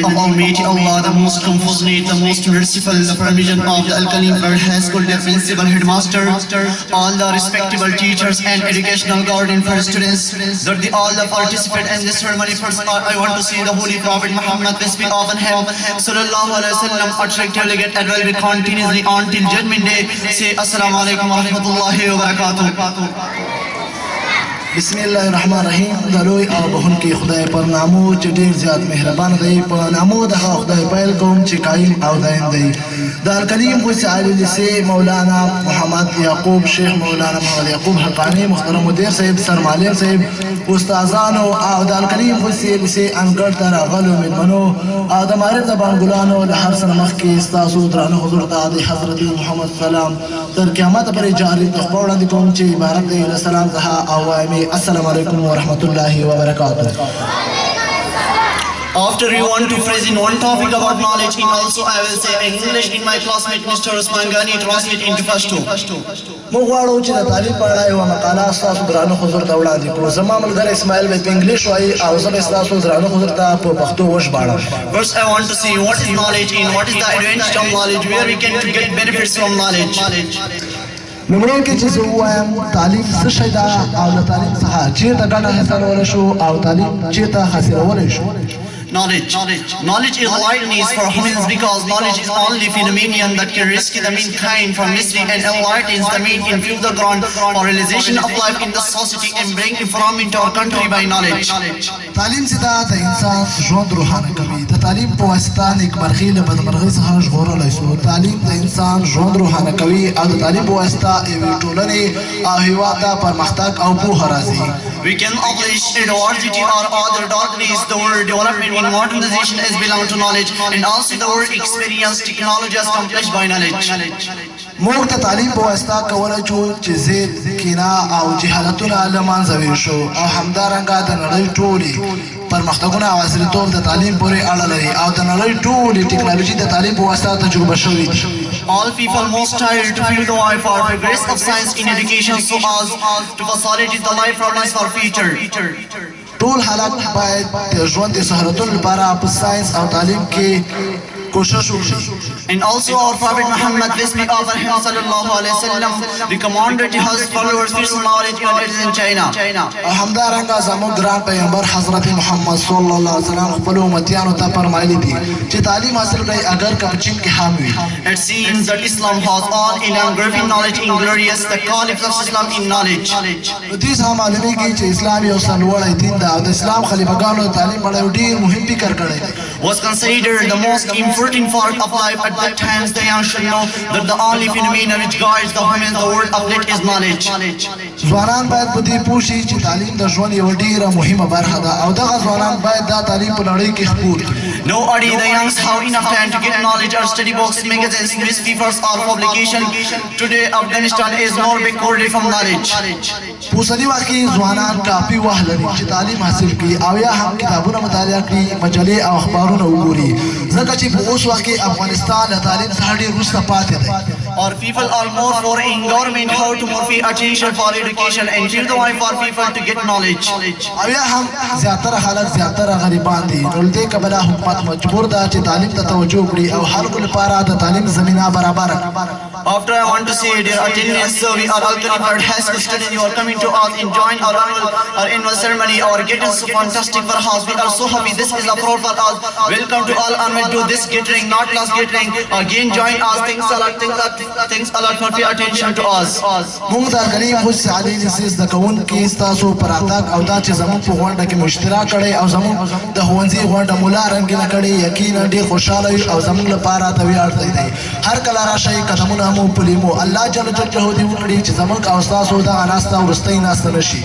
name of Almighty Allah, the most compassionate, the most merciful, the permission of the Al-Kalim World High School, their principal, headmaster, all the respectable teachers and educational guardian for students, that all the participants in this ceremony. First, I want to see the Holy Prophet Muhammad, peace be upon him, sallallahu alaihi wasallam, attractively get and will be continuously until Judgment Day. Say Assalamu alaikum wa rahmatullahi wa barakatuh. بسم الله الرحمن الرحیم. د لوی او بخونکي خدای پر نامو چې ډېر زیات مهربان دی. په نامو د هغه خدای پیل کوم چې قایم او دایم دی. د الکلیم غوث عالي لیسې مولانا محمد یعقوب، شیخ مولانا محمد یعقوب حقانی، محترم مدیر صاحب، سرمعلم صاحب، استادانو او د الکلیم غوث لیسې انګړ ته راغلو مېلمنو او د معرف د بانګلانو له هر څه نه مخکې ستاسو درانه حضور ته د حضرت محمد سلام تر قیامته پورې جاري تحفه وړاندې کوم چې عبارت دی له سلام څخه او وایم السلام علیکم ورحمۃ اللہ وبرکاتہ. After you want to phrase in one topic about knowledge, in also I will say in English in my classmate Mr. Usman translate into Pashto. موږ غواړو چې د تعلیم په اړه یوه مقاله ستاسو درانه حضور ته وړاندې کړو. زما ملګری اسماعیل به په انګلیش وایي او زه به ستاسو درانه حضور ته په پښتو وژباړم. First I want to see what is knowledge and what is the advantage of knowledge, where we can get benefits from knowledge. لومړی کې چې زه ووایم تعلیم څه شی ده او له تعلیم څخه چېرته ګټه حاصلولی شو او تعلیم چېرته حاصلولی شو. Knowledge is lightness for humans because knowledge is only phenomenon that can rescue the mankind from misery and enlightens the man in view the ground for realization of life in the society and bring improvement to our country by knowledge. تعلیم چې دا د انسان ژوند روښانه کوي. د تعلیم په واسطه نیکمرغي له بدمرغۍ څخه ژغورلی شو. تعلیم د انسان ژوند روښانه کوي او د تعلیم په واسطه یوې ټولنې او هېواد ته پرمختګ او پوهه راځي. We can abolish adversity or other darkness. The word development in modernization is belong to knowledge, and also the word experience technology is accomplished by knowledge. موږ د تعلیم په واسطه کولی شو چې زید، کینه او جهالتونه له منځه ویل شو او همدارنګه د نړۍ ټولې پرمختګونه او عصریتوب د تعلیم پورې اړه لري او د نړۍ ټولې ټکنالوژي د تعلیم په واسطه تجربه شوې دي. All people must try to feel the way for progress of science in education so as to facilitate the life problems for future. ټول حالات باید د ژوند د سهولتونو لپاره په ساینس او تعلیم کې کوشش وکړي. And also our Prophet Muhammad, peace be upon him, sallallahu alaihi wasallam, recommended his followers peaceful knowledge and it is in China. او همدارنګه زموږ ګران پیغمبر حضرت محمد صلی الله علیه وسلم خپل امتیانو ته فرمایلی دي چې تعلیم حاصل کړئ اگر که په چین کې هم وي. It seems that Islam has all in great knowledge in glorious the caliph of Islam in knowledge. دې څخه معلومیږي چې اسلام یو سرلوړی دین ده او د اسلام خلیفګانو د تعلیم په اړه یو ډېر مهم فکر کړی دی. Was considered the most important part of life at that time. The young should know that the only phenomenon which guides the human the world of it is knowledge. ځوانان باید په دې پوه شي چې تعلیم د ژوند یوه ډېره مهمه برخه ده او دغه ځوانان باید دا تعلیم په نړۍ کې خپور کړي. Nobody the youngs have enough time to get knowledge or study books, magazines, newspapers or publication. Today Afghanistan is more backward from knowledge. په اوسني وخت کې ځوانان کافي وخت لري چې تعلیم حاصل کړي او یا هم کتابونه مطالعه کړي، مجلې او اخبارونه وګوري، ځکه چې په اوس وخت کې افغانستان له تعلیم څخه ډېر وروسته پاتې دی. Our people are more for in government how to more pay attention for education and give the way for people to get knowledge. او یا هم زیاتره خلک زیاتره غریبان دي، نو له دې کبله حکومت مجبور ده چې تعلیم ته توجه وکړي او خلکو لپاره د تعلیم زمینه برابره کړي. After I want to say dear attendance, so we are all qualified high school students. You are coming to us and join our annual ceremony. Our getting so fantastic for us. We are so happy. This is a proud for us. Welcome to all and to this gathering, not last gathering. Again join us. Thanks a lot for your attention to us. موږ د کریم غوث عالي لیسې د کوونکي ستاسو پر راتګ او دا چې زموږ په غونډه کې اشتراک کړی او زموږ د ښوونځي غونډه ملا رنګینه کړې، یقینا ډېر خوشحاله یو او زموږ لپاره د ویاړ ځای دی. هر کله راشئ، قدمونه مو پلیمو. الله جل جلاله دې وکړي چې زموږ او ستاسو دغه ناسته وروستۍ ناسته نه شي.